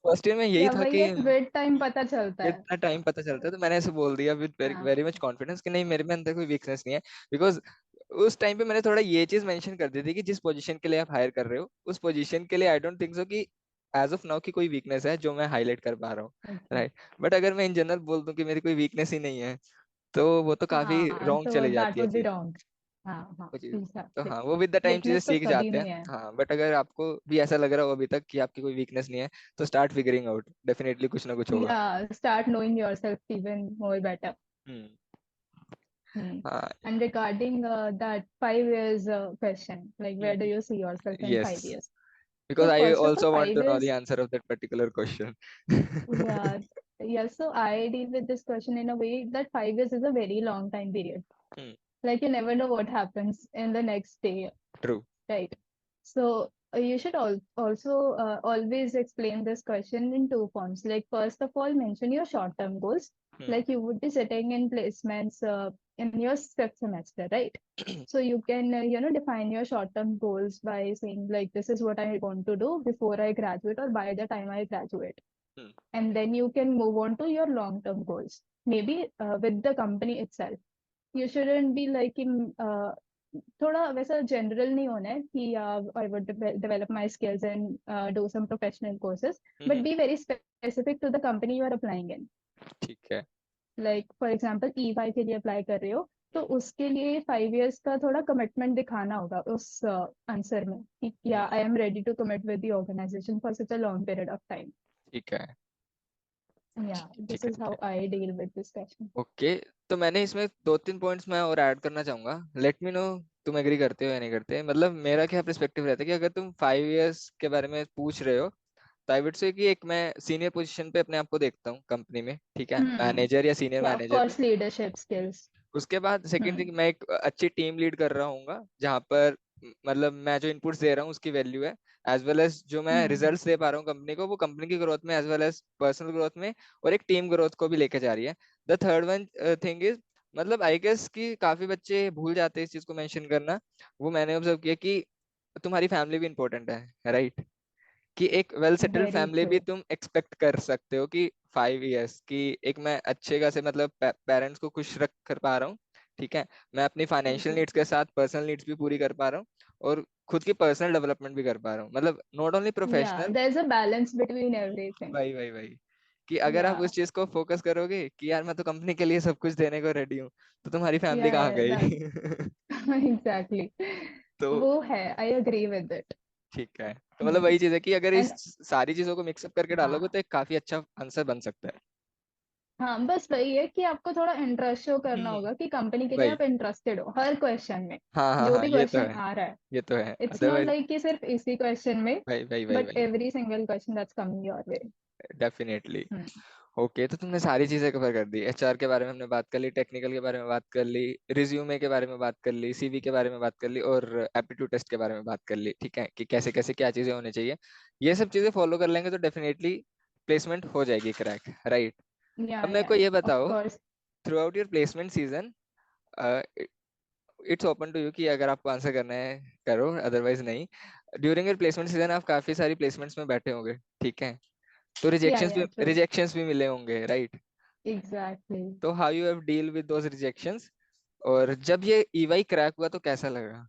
फर्स्ट ईयर में यही या था वही कि है, विद टाइम पता चलता है. इतना टाइम पता चलता है। तो मैंने ऐसे बोल दिया विद वेरी हाँ. वेरी मच कॉन्फिडेंस कि नहीं, मेरे में अंदर कोई वीकनेस नहीं है। बिकॉज उस टाइम पे मैंने थोड़ा ये चीज मेंशन कर दी थी कि जिस पोजीशन के लिए आप हायर कर रहे हो उस पोजीशन के लिए आई डोंट थिंक सो कि एज ऑफ नाउ की कोई वीकनेस है जो मैं हाईलाइट कर पा रहा हूँ, Okay. राइट। बट अगर मैं इन जनरल बोल दूं कि मेरी कोई वीकनेस ही नहीं है, तो वो तो काफी हाँ, रॉन्ग तो चली दैट जाती है वुड बी चीज, रॉन्ग. हाँ हाँ, वो चीज। तो एग्जैक्टली. हाँ, वो विद द टाइम चीजें वीकनेस तो सीख कभी जाते नहीं हैं। है. हाँ, बट अगर आपको भी ऐसा लग रहा हो अभी तक कि आपकी कोई वीकनेस नहीं है, तो स्टार्ट फिगरिंग आउट, डेफिनेटली कुछ ना कुछ होगा। या start knowing yourself even more better. Hmm. हाँ, And regarding that 5 years question, like where do you see yourself in yes, 5 years? because So I first of all, also want five to know the years, answer of that particular question. yeah, Yeah, so I deal with this question in a way that 5 years is a very long time period. Hmm. Like you never know what happens in the next day, True. right? So you should also always explain this question in two forms. Like first of all, mention your short-term goals. Hmm. Like you would be sitting in placements in your fifth semester, right? So you can define your short-term goals by saying like this is what I want to do before I graduate or by the time I graduate, Hmm. and then you can move on to your long-term goals. Maybe with the company itself. You shouldn't be like in थोड़ा वैसा general नहीं होना है कि I would develop my skills and do some professional courses, but hmm, be very specific to the company you are applying in. ठीक है. Like for example EY के लिए अप्लाई कर रहे हो तो उसके लिए 5 years का थोड़ा कमिटमेंट दिखाना होगा उस आंसर में कि या hmm, I am ready to commit with the organisation for such a long period of time. ठीक है. या ठीक दिस है. इज ठीक हाउ है. I deal with this question. Okay. तो मैंने इसमें 2-3 पॉइंट्स मैं और ऐड करना चाहूंगा. लेट मी नो तुम एग्री करते हो या नहीं करते. मतलब मेरा क्या पर्सपेक्टिव रहता है कि अगर तुम 5 इयर्स के बारे में पूछ रहे हो तो आई वुड से कि एक मैं सीनियर पोजीशन पे अपने आप को देखता हूँ कंपनी में. ठीक है, मैनेजर या सीनियर या ऑफ मैनेजर में. Course leadership skills. उसके बाद सेकंड थिंग, मैं एक अच्छी टीम लीड कर रहा हूँ जहाँ पर मतलब मैं जो इनपुट्स दे रहा हूँ उसकी वैल्यू है, एज वेल एज जो मैं रिजल्ट्स दे पा रहा हूँ कंपनी को, वो कंपनी की ग्रोथ में as well as personal growth में और एक टीम ग्रोथ को भी लेके जा रही है. The third one thing is, मतलब आई गेस कि काफी बच्चे भूल जाते हैं इस चीज को मेंशन करना. वो मैंने ऑब्जर्व किया कि तुम्हारी फैमिली भी इंपॉर्टेंट है, राइट? कि एक well settled very family true. भी तुम एक्सपेक्ट कर सकते हो कि 5 इयर्स की एक मैं अच्छे खासे मतलब पेरेंट्स को खुश रख कर पा रहा हूँ. ठीक है, मैं अपनी फाइनेंशियल नीड्स के साथ पर्सनल नीड्स भी पूरी कर पा रहा हूँ और खुद की पर्सनल डेवलपमेंट भी कर पा रहा हूँ. मतलब not only Yeah, professional. there's a balance between everything. वही वही वही कि अगर आप Yeah, उस चीज को फोकस करोगे कि यार मैं तो कंपनी के लिए सब कुछ देने को रेडी हूँ, तो तुम्हारी फैमिली yeah, कहाँ yeah, that गई? exactly. तो वो है, I agree with it. ठीक है. तो मतलब Hmm. वही चीज है कि अगर इस And सारी चीजों को मिक्सअप करके डालोगे हाँ तो एक काफी अच्छा आंसर बन सकता है. हाँ, बस वही है कि आपको थोड़ा इंटरेस्ट शो करना हम्म. होगा कि कंपनी के लिए वही. आप इंटरेस्टेड हो हर क्वेश्चन में. हाँ हाँ जो हाँ, भी ये तो क्वेश्चन है. आ रहा है, ये तो है, इट्स नॉट अदरवाइज. लाइक कि सिर्फ इसी क्वेश्चन में, वही वही वही बट वही. Every single question that's coming your way. Definitely. Okay, तो तुमने सारी चीजें कवर कर दी. एचआर के बारे में हमने बात कर ली, टेक्निकल के बारे में बात कर ली, रिज्यूमे के बारे में बात कर ली, सीवी के बारे में बात कर ली और एप्टीट्यूड टेस्ट के बारे में बात कर ली. ठीक है, कि कैसे कैसे क्या चीजें होनी चाहिए. ये सब चीजें फॉलो कर लेंगे तो डेफिनेटली प्लेसमेंट हो जाएगी क्रैक, राइट? अब मेरे या को ये ऑफ बताओ, course. Throughout your placement season, it's open to you कि अगर आपको आंसर करना है करो, अदरवाइज नहीं. ड्यूरिंग योर प्लेसमेंट सीजन आप काफी सारी प्लेसमेंट्स में बैठे होंगे, ठीक है? तो या ट्रू. रिजेक्शंस भी मिले होंगे, राइट? एग्जैक्टली. तो how you have deal with those rejections, और जब ये ईवाई क्रैक हुआ तो कैसा लगा?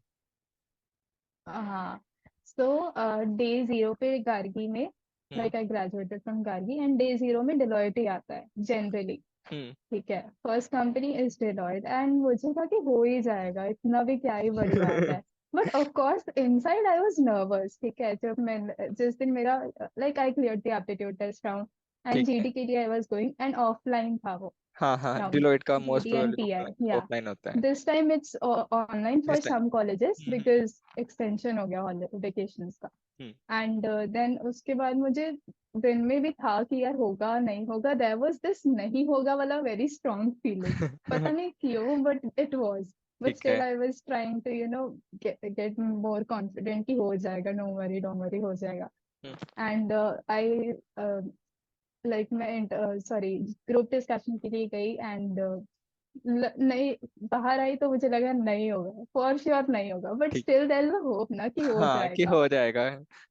हाँ, सो डे जीरो पे गार्गी में, hmm. Like I graduated from Gargi and day zero में डिलॉयट ही आता है जनरली. हम्म. ठीक है, first company is Deloitte and मुझे था कि हो ही जाएगा, इतना भी क्या ही बड़ी बात है. But of course inside I was nervous. ठीक है, जब मैं जिस दिन मेरा like I cleared the aptitude test round and ठीक है. जीडी के लिए I was going and offline था वो हाँ हाँ, राउंड. डिलॉयट का most GD and probably TI, offline या ऑफलाइन होता है this time it's online for this time. some colleges hmm. because extension हो गया vacations का. हम्म. एंड देन उसके बाद मुझे दिन में भी था कि यार होगा नहीं होगा, देयर वाज दिस नहीं होगा वाला वेरी स्ट्रॉन्ग फीलिंग. पता नहीं क्यों बट इट वाज. बट ठीक स्टिल है. I was trying to get more confident कि हो जाएगा, नो वरी डोंट वरी, हो जाएगा. हम्म. एंड आई लाइक मैं सॉरी ग्रुप डिस्कशन के लिए गई एंड नहीं, बाहर आई तो मुझे लगा नहीं होगा, फॉर श्योर नहीं होगा, बट ठीक. Still there is a hope ना कि हो हाँ, कि जाएगा. हो जाएगा,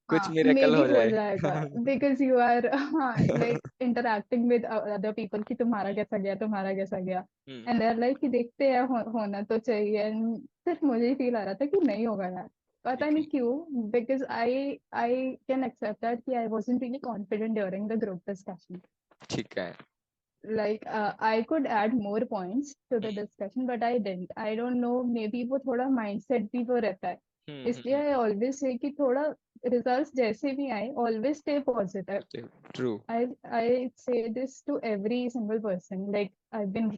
कुछ हाँ मे मिरेकल बी हो हो जाए. जाएगा बिकॉज यू आर हाँ like interacting with other people कि तुम्हारा कैसा गया, तुम्हारा कैसा गया. हम्म. एंड देयर लाइक कि देखते हैं होना तो चाहिए. एंड सिर्फ मुझे ही फील आ रहा था कि नहीं होगा यार, पता ठीक नहीं है. क्यों, because I can accept that कि I wasn't really confident during the group discussion. ठीक है. Like I could add more points to the hmm. discussion but I didn't. I don't know, maybe वो थोड़ा mindset भी वो रहता है. इसलिए हम्म. I always say कि थोड़ा results जैसे भी आए always stay positive. True. I say this to every single person. Like I've been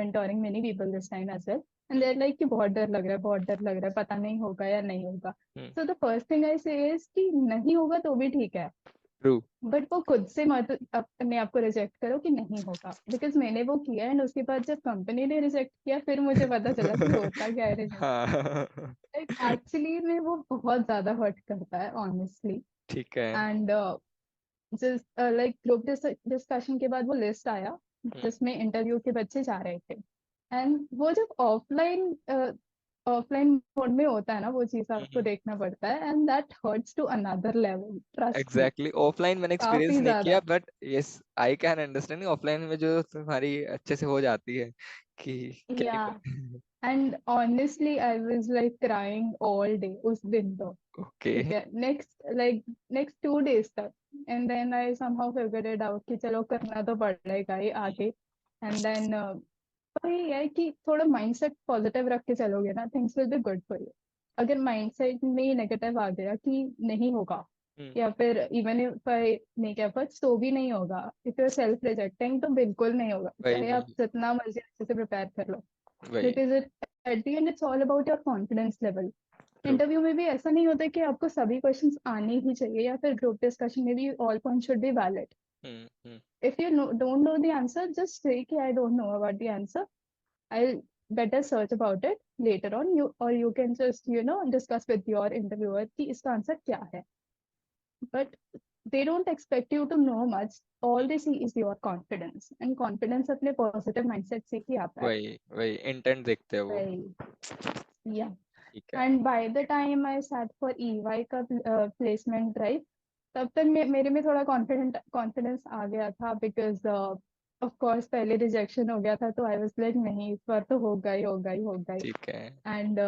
mentoring many people this time as well and they're like कि बहुत डर लग रहा है, बहुत डर लग रहा है, पता नहीं होगा या नहीं होगा. So the first thing I say is कि नहीं होगा तो भी ठीक है. ट्रू। बट वो खुद से मत अपने आप को रिजेक्ट करो कि नहीं होगा, बिकॉज मैंने वो किया एंड उसके बाद जब कंपनी ने रिजेक्ट किया फिर मुझे पता चला कि होता क्या है रिजेक्ट। हाँ लाइक एक्चुअली में वो बहुत ज्यादा हर्ट करता है ऑनेस्टली। ठीक है। एंड जिस लाइक ग्रुप डिस्कशन के बाद वो लिस्ट आया जिसमें इंटरव्यू के बच्चे जा रहे थे, एंड वो जब ऑफलाइन ऑफलाइन मोड में होता है ना, वो चीज आपको देखना पड़ता है and that hurts to another level, trust me. Exactly offline मैंने एक्सपीरियंस काफी नहीं किया, ज्यादा। But yes I can understand offline में जो तुम्हारी अच्छे से हो जाती है कि क्या ही या and honestly I was like crying all day उस दिन तो। ओके। ठीक है, नेक्स्ट 2 days तक। And then I somehow figured it out कि चलो करना तो पड़ेगा ही आगे। एंड देन वही है कि थोड़ा माइंडसेट पॉजिटिव रख के चलोगे ना, things will be good for you. अगर माइंडसेट में नेगेटिव आ गया कि नहीं होगा, या फिर even if I make efforts तो भी नहीं होगा, if you are self rejecting तो बिल्कुल नहीं होगा, वही चाहे आप वही जितना मर्जी अच्छे से प्रिपेयर कर लो। वही। Because at the end it's all about your confidence level. True. Interview में भी ऐसा नहीं होता कि आपको सभी क्वेश्चंस आने ही चाहिए, या फिर ग्रुप डिस्कशन में भी all point should be valid. Hmm. If you don't know the answer, just say कि I don't know about the answer. I'll better search about it later on. You can just discuss with your interviewer कि इसका answer क्या है. But they don't expect you to know much. All they see is your confidence, and confidence अपने positive mindset से ही आता है. वही वही इंटेंट देखते हैं वो। Right. Yeah. ठीक है। And by the time I sat for EY का placement drive, तब तक मेरे में थोड़ा कॉन्फिडेंस आ गया था, बिकॉज ऑफ कोर्स पहले रिजेक्शन हो गया था तो आई वाज लाइक नहीं, इस बार तो होगा ही होगा ही होगा ही। ठीक है। एंड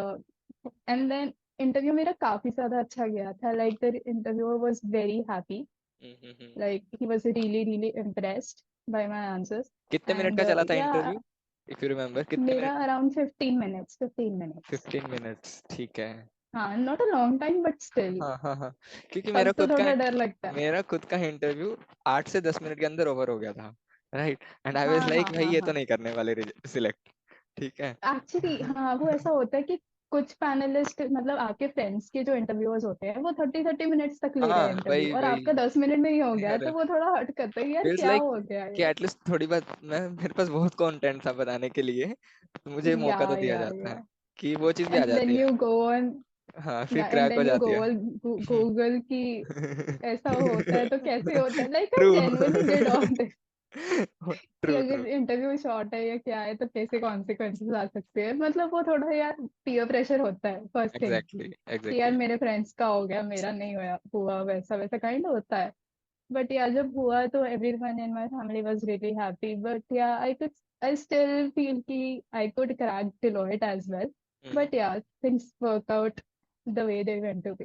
एंड देन इंटरव्यू मेरा काफी ज्यादा अच्छा गया था, like the interviewer was very happy, hmm. Like he was really really impressed by my answers. कितने मिनट एंड का चला था या इंटरव्यू, इफ यू रिमेम्बर कितने मेरा minute? Around 15 minutes 15 minutes. 15 minutes ठीक है। हाँ, not a long time but still. हाँ क्योंकि तब तो थोड़ा डर लगता है। मेरा खुद का इंटरव्यू 8 से 10 मिनट के अंदर ओवर हो गया था, राइट, एंड आई वाज हाँ लाइक हाँ भाई हाँ ये तो हाँ। नहीं करने वाले सिलेक्ट। ठीक है। एक्चुअली हाँ, वो ऐसा होता है कि कुछ पैनलिस्ट मतलब आपके फ्रेंड्स के जो इंटरव्यूअर्स होते हैं वो 30-30 मिनट्स तक ले रहे हाँ हैं इंटरव्यू, वही और वही। आपका 10 मिनट में ही हो गया है, यार तो वो थोड़ा हर्ट करता है कि यार फील्स क्या लाइक हो गया कि ये। एटलीस्ट थोड़ी बात मैं मेरे पास बहुत कंटेंट था बताने के लिए, तो मुझे या मौका तो दिया या जाता या है कि वो चीज़ भी आ एंड जाती देन है। You go on. हाँ फिर या एंड क्रैक हो देन यू जाती गो है। ऑन गूगल की ऐसा होता है तो कैसे होता है, like I true genuinely did all this कि ट्रू ट्रू। अगर इंटरव्यू शॉर्ट है या क्या है तो कैसे कॉन्सिक्वेंसेस आ सकते हैं, मतलब वो थोड़ा यार पीयर प्रेशर होता है फर्स्ट थिंग, एग्जैक्टली कि यार एग्जैक्टली। मेरे फ्रेंड्स का हो गया मेरा नहीं हुआ हुआ, वैसा वैसा काइंड होता है। बट या जब हुआ तो everyone in my family was really happy, but या आई स्टिल फील कि I could crack Deloitte as well, but या things work out the way they went to be.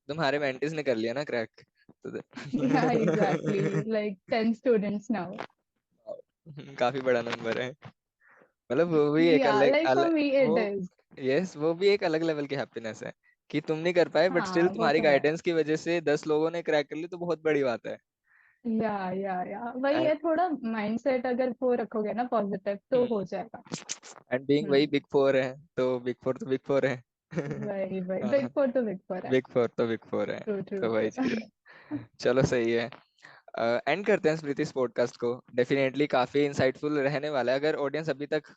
तुम्हारे मेंटीज ने कर लिया ना क्रैक तो या एग्जैक्टली, लाइक 10 स्टूडेंट्स नाउ। काफी बड़ा नंबर है। मतलब वो भी एक या अलग लाइक फॉर अलग मी वो इट इज। यस वो भी एक अलग लेवल की हैप्पीनेस है कि तुम नहीं कर पाए, बट स्टिल हाँ वो तुम्हारी तो है। गाइडेंस की वजह से 10 लोगों ने क्रैक कर ली, तो बहुत बड़ी बात है। या वही एंड है, थोड़ा माइंडसेट अगर वो रखोगे ना पॉजिटिव तो हो जाएगा। एंड बीइंग वही हम्म। बिग 4 है, तो बिग 4 तो बिग 4 है। वही वही बिग हाँ फोर तो बिग फोर है। बिग 4 तो बिग 4 है। ट्रू ट्रू तो वही चीज ट्रू। है। चलो सही है। एंड करते हैं स्मृति इस पॉडकास्ट को। डेफिनेटली काफी इंसाइटफुल रहने वाला है अगर ऑडियंस अभी तक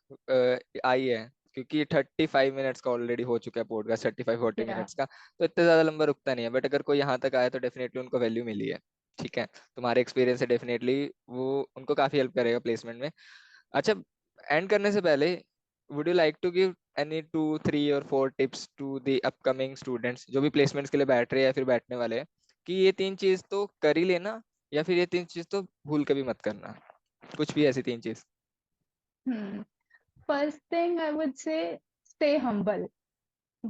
आई है, क्योंकि 35 मिनट्स का ऑलरेडी हो चुका है पॉडकास्ट, 35-40 या मिनट्स का, तो इतना ज्यादा लंबा रुकता नहीं है, बट अगर कोई यहाँ तक आया तो डेफिनेटली उनको वैल्यू मिली है। ठीक है, तुम्हारे एक्सपीरियंस से डेफिनेटली वो उनको काफी हेल्प करेगा प्लेसमेंट में। अच्छा, एंड करने से पहले would you like to give any 2, 3 और 4 tips to the upcoming students जो भी प्लेसमेंट्स के लिए बैठ रहे हैं या फिर बैठने वाले हैं, कि ये 3 चीज तो कर ही लेना, या फिर ये 3 चीज तो भूल के भी मत करना, कुछ भी ऐसी 3 चीज? हम्म। First thing I would say stay humble,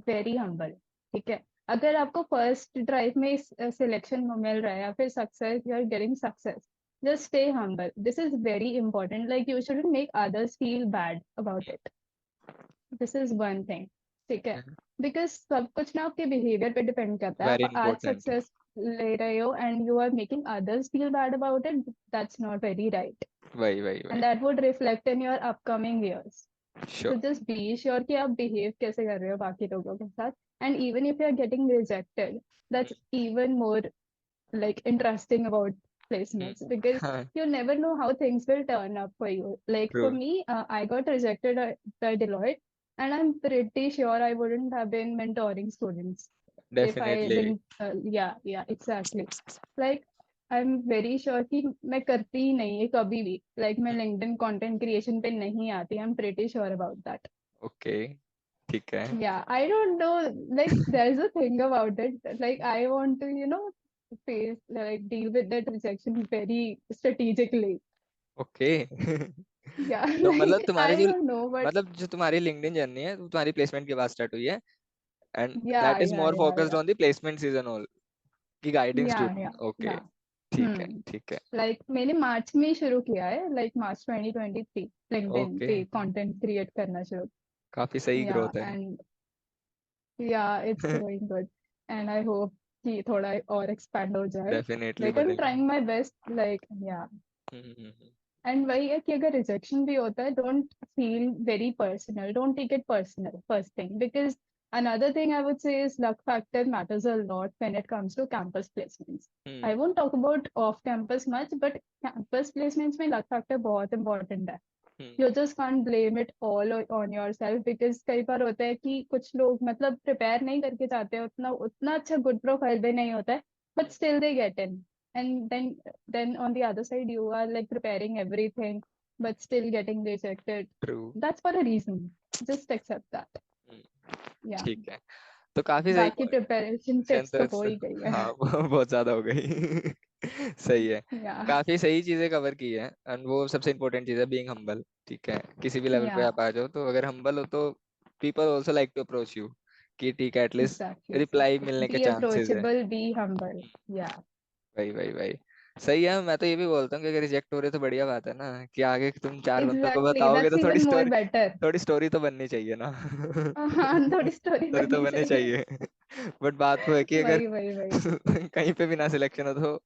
very humble. ठीक है, अगर आपको फर्स्ट ड्राइव में सिलेक्शन मिल रहा है या फिर success, you are getting success, just stay humble, this is very important, like you shouldn't make others feel bad about it, this is one thing. ठीक है, बिकॉज सब कुछ ना आपके बिहेवियर पे डिपेंड करता है, वेरी आप आज इंपॉर्टेंट। सक्सेस ले रहे हो and you are making others feel bad about it, that's not very right, वही वही एंड वही। That would reflect in your upcoming years. तो श्योर। जस्ट बी श्योर कि आप बिहेव कैसे कर रहे हो बाकी लोगों के साथ, and even if you are getting rejected, that's even more like interesting about placements because हाँ, you never know how things will turn up for you. Like for true, me, I got rejected by Deloitte, and I'm pretty sure I wouldn't have been mentoring students if I definitely. didn't. Yeah, exactly. Like I'm very sure कि मैं करती ही नहीं है कभी भी. Like मैं LinkedIn content creation पे नहीं आती. I'm pretty sure about that. Okay, ठीक है। Yeah, I don't know. Like there's a thing about it. Like I want to, face like deal with that rejection very strategically. Okay. Yeah, तो मतलब like तुम्हारी I जो don't know, but मतलब जो तुम्हारी LinkedIn journey है वो तुम्हारी प्लेसमेंट के बाद स्टार्ट हुई है, and yeah, that is yeah, more yeah, focused yeah, on the placement season all की guiding yeah, yeah, student. Okay, yeah. ठीक है, Hmm. ठीक है। Like मैंने मार्च में ही शुरू किया है, like मार्च 2023 LinkedIn ओके, पे कंटेंट क्रिएट करना शुरू. काफी सही Yeah, ग्रोथ है। and yeah, it's growing good, and I hope कि थोड़ा और expand हो जाए. डेफिनेटली Like I'm बढ़ेगा। trying my best. Like yeah. And वही है कि अगर रिजेक्शन भी होता है don't feel very personal don't take it personal first thing because another thing I would say is luck factor matters a lot when it comes to campus placements. I won't talk about off campus much, but campus placements में luck factor बहुत important है. You just can't blame it all on yourself because कई बार होता है कि कुछ लोग मतलब प्रिपेयर नहीं करके जाते हैं उतना उतना अच्छा गुड प्रोफाइल भी नहीं होता है but still they get in. And then on the other side you are like preparing everything but still getting rejected. True, That's for a reason. Just accept that. Yeah. ठीक है। तो काफी सही बाकी प्रिपरेशन टिप्स तो centres, हो ही गई है. हाँ, वो बहुत ज्यादा हो गई। सही है। Yeah. काफी सही चीजें कवर की है, एंड वो सबसे इम्पोर्टेंट चीज है बीइंग हम्बल। ठीक है, किसी भी लेवल पे Yeah, आप आ जाओ तो अगर हम्बल हो तो people also like to approach you, कि ठीक है एटलीस्ट रिप्लाई exactly. मिलने के Be चांसेस है। approachable, be humble. Yeah. वही वही वही, सही है। मैं तो ये भी बोलता हूँ कि अगर रिजेक्ट हो रहे तो बढ़िया बात है ना, कि आगे तुम चार बंदों को Exactly. बताओगे That's तो even more better. थोड़ी स्टोरी तो बननी चाहिए ना। हाँ थोड़ी स्टोरी स्टोरी तो बननी बननी चाहिए. चाहिए। बट बात वो है कि अगर वही. कहीं पे भी ना सिलेक्शन हो तो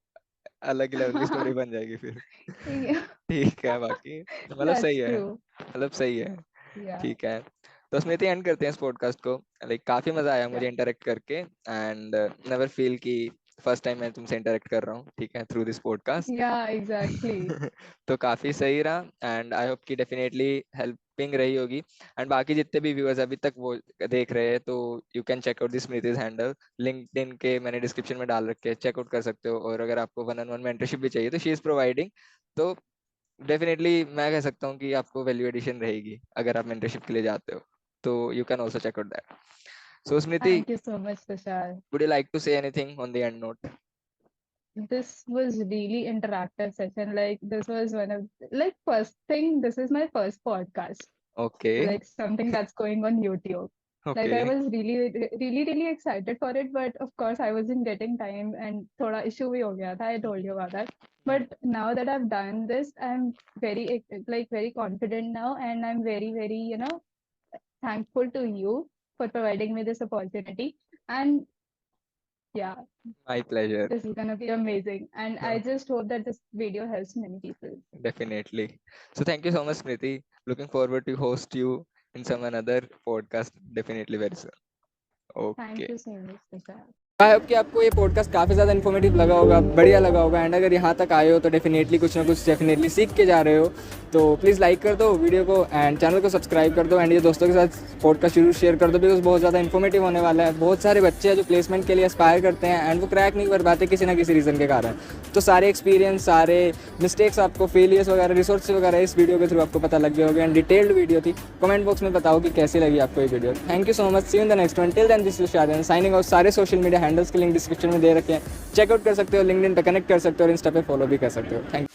अलग ही लेवल की स्टोरी बन जाएगी फिर। Yeah, ठीक है, बाकी मतलब that's सही है, true. मतलब सही है। Yeah. ठीक है, तो स्मृति एंड करते हैं इस पॉडकास्ट को। लाइक काफी मजा आया Yeah. मुझे इंटरेक्ट करके, एंड नेवर फील कि फर्स्ट टाइम मैं तुमसे इंटरेक्ट कर रहा हूँ, ठीक है, through this podcast. Yeah, exactly. तो काफी सही रहा, एंड आई होप कि डेफिनेटली हेल्पिंग रही होगी। एंड बाकी जितने भी व्यूअर्स अभी तक वो देख रहे हैं तो you can check out this Smriti's handle, LinkedIn के मैंने डिस्क्रिप्शन में डाल रखे हैं, चेकआउट कर सकते हो। और अगर आपको 1-on-1 मेंटरशिप भी चाहिए तो शी इज प्रोवाइडिंग। तो डेफिनेटली मैं कह सकता हूँ कि आपको वैल्यू एडिशन रहेगी अगर आप मेंटरशिप के लिए जाते हो, तो you can also check out that. So Smriti, Thank you so much, Tushar. would you like to say anything on the end note? This was really interactive session. Like this was one of like first thing. This is my first podcast. Okay, Like something that's going on YouTube. Like I okay, was really excited for it, but of course I wasn't getting time and thoda issue bhi ho gaya tha. I told you about that. But now that I've done this, I'm very confident now, and I'm very thankful to you for providing me this opportunity. And yeah, my pleasure. this is gonna be amazing. And I just hope that this video helps many people. Definitely. So thank you so much, Smriti. Looking forward to host you in some another podcast definitely very soon. Thank Okay. you so much, Tushar. I hope कि आपको ये podcast काफ़ी ज़्यादा informative लगा होगा, बढ़िया लगा होगा। एंड अगर यहाँ तक आए हो तो डेफिनेटली कुछ ना कुछ डेफिनेटली सीख के जा रहे हो, तो प्लीज़ लाइक कर दो वीडियो को एंड चैनल को सब्सक्राइब कर दो, एंड ये दोस्तों के साथ पॉडकास्ट जरूर शेयर कर दो, बिकॉज बहुत ज़्यादा इन्फॉर्मेटिव होने वाला है। बहुत सारे बच्चे हैं जो प्लेसमेंट के लिए एस्पायर करते हैं एंड वो क्रैक नहीं कर पाते किसी ना किसी रीज़न के कारण। तो सारे एक्सपीरियंस, सारे मिस्टेक्स आपको, फेलियर्स वगैरह, रिसोर्सेज वगैरह इस वीडियो के थ्रू आपको पता लग गया होगा। एंड डिटेल्ड वीडियो थी। कमेंट बॉक्स में बताओ कि कैसी लगी आपको ये video. Thank you so much, see you in the next one. Till then this is Tushar signing out. सारे सोशल मीडिया हैंडल्स के लिंक डिस्क्रिप्शन में दे रखे हैं, चेकआउट कर सकते हो, लिंक्डइन पे कनेक्ट कर सकते हो और इंस्टा पे फॉलो भी कर सकते हो। Thank you.